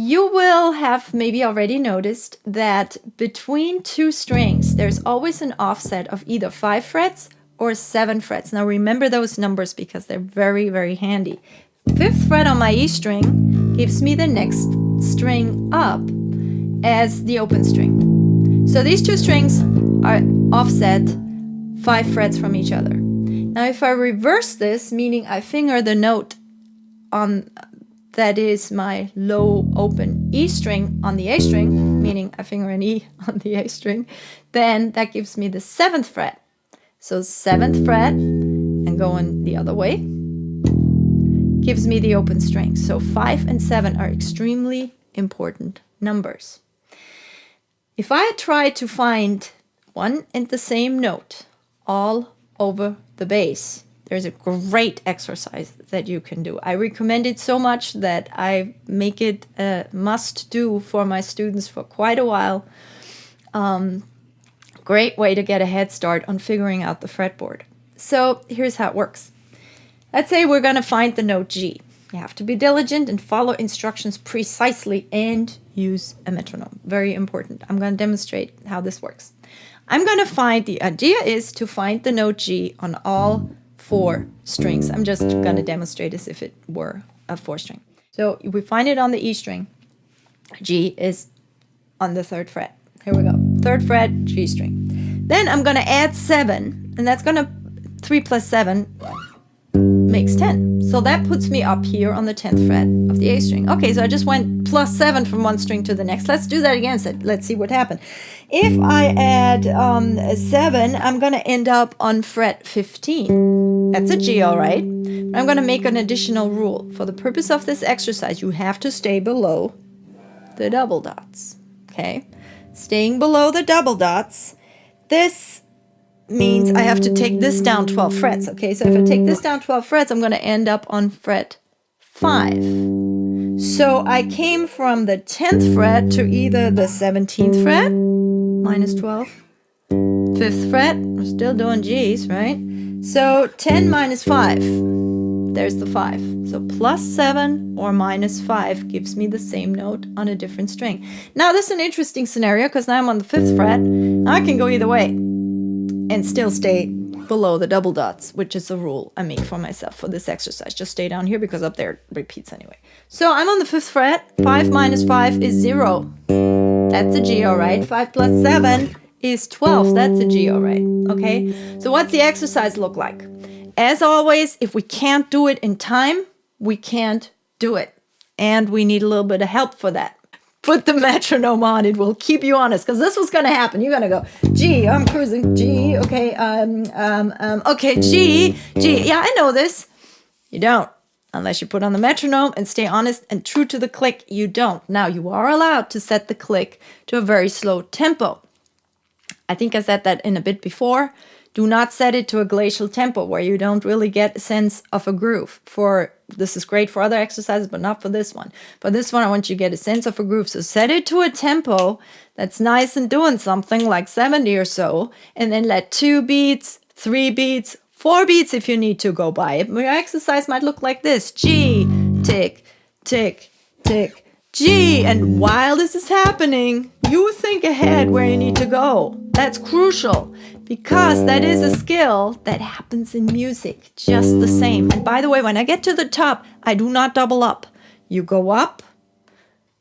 You will have maybe already noticed that between two strings, there's always an offset of either 5 frets or 7 frets. Now remember those numbers because they're very, very handy. 5th fret on my E string gives me the next string up as the open string. So these two strings are offset 5 frets from each other. Now if I reverse this, meaning I finger the note on that is my low open E string on the A string, meaning I finger an E on the A string, then that gives me the 7th fret. So 7th fret and going the other way gives me the open string. So 5 and 7 are extremely important numbers. If I try to find one and the same note all over the bass, there's a great exercise that you can do. I recommend it so much that I make it a must-do for my students for quite a while. Great way to get a head start on figuring out the fretboard. So here's how it works. Let's say we're going to find the note G. You have to be diligent and follow instructions precisely and use a metronome. Very important. I'm going to demonstrate how this works. I'm going to find, the idea is to find the note G on all 4 strings. I'm just going to demonstrate as if it were a 4 string. So we find it on the E string. G is on the 3rd fret. Here we go. 3rd fret, G string. Then I'm going to add 7, and that's going to 3 plus 7 makes 10. So that puts me up here on the 10th fret of the A string. Okay, so I just went plus 7 from one string to the next. Let's do that again. So let's see what happened. If I add 7, I'm going to end up on fret 15. That's a G, all right. I'm going to make an additional rule. For the purpose of this exercise, you have to stay below the double dots. Okay? Staying below the double dots, this means I have to take this down 12 frets. Okay, so if I take this down 12 frets, I'm going to end up on fret 5. So I came from the 10th fret to either the 17th fret, minus 12, 5th fret, we're still doing G's, right? So 10 minus 5, there's the 5. So plus 7 or minus 5 gives me the same note on a different string. Now this is an interesting scenario because now I'm on the 5th fret. I can go either way and still stay below the double dots, which is a rule I make for myself for this exercise. Just stay down here because up there it repeats anyway. So I'm on the 5th fret. 5 minus 5 is 0. That's a G, all right. 5 plus 7 is 12. That's a G, all right. Okay, so what's the exercise look like? As always, if we can't do it in time, we can't do it. And we need a little bit of help for that. Put the metronome on, it will keep you honest, because this was going to happen. You're going to go, G, I'm cruising, G, okay, okay, G, yeah, I know this. You don't, unless you put on the metronome and stay honest and true to the click, you don't. Now, you are allowed to set the click to a very slow tempo. I think I said that in a bit before. Do not set it to a glacial tempo where you don't really get a sense of a groove. This is great for other exercises, but not for this one. For this one, I want you to get a sense of a groove. So set it to a tempo that's nice and doing something like 70 or so, and then let 2 beats, 3 beats, 4 beats if you need to go by. Your exercise might look like this. G, tick, tick, tick, G. And while this is happening, you think ahead where you need to go. That's crucial because that is a skill that happens in music just the same. And by the way, when I get to the top, I do not double up. You go up,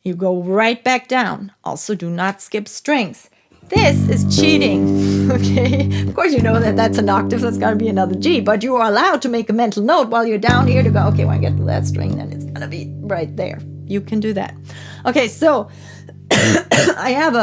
you go right back down. Also, do not skip strings. This is cheating, okay? Of course, you know that that's an octave, that's got to be another G, but you are allowed to make a mental note while you're down here to go, okay, when I get to that string, then it's going to be right there. You can do that. Okay, so I have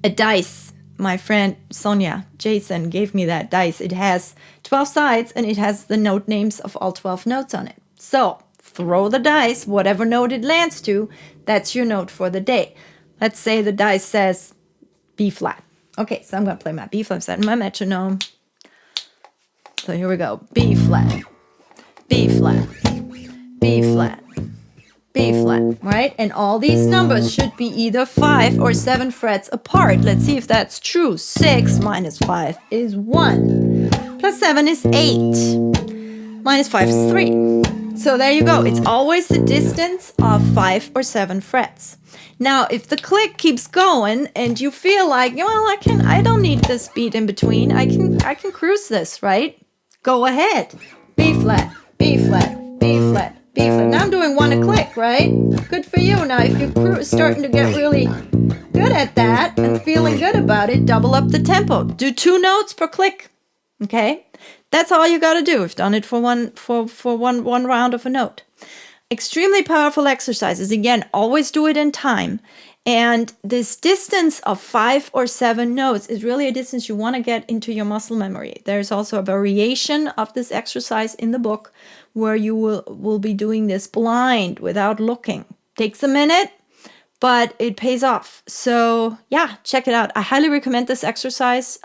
a dice. My friend Sonia Jason gave me that dice. It has 12 sides and it has the note names of all 12 notes on it. So throw the dice, whatever note it lands to, that's your note for the day. Let's say the dice says B flat. Okay, so I'm going to play my B flat, set my metronome. So here we go. B flat, B flat, B flat, B flat, right? And all these numbers should be either 5 or 7 frets apart. Let's see if that's true. 6 minus 5 is 1. Plus 7 is 8. Minus 5 is 3. So there you go. It's always the distance of 5 or 7 frets. Now, if the click keeps going and you feel like, well, I don't need this beat in between. I can cruise this, right? Go ahead. B flat, B flat, B flat, B flat. Now I'm doing 1 a click, right? Good for you. Now, if you're starting to get really good at that and feeling good about it, double up the tempo. Do 2 notes per click. Okay? That's all you got to do. We've done it for one round of a note. Extremely powerful exercises. Again, always do it in time. And this distance of 5 or 7 notes is really a distance you want to get into your muscle memory. There's also a variation of this exercise in the book where you will be doing this blind without looking. Takes a minute, but it pays off. So yeah, check it out. I highly recommend this exercise.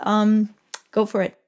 Go for it.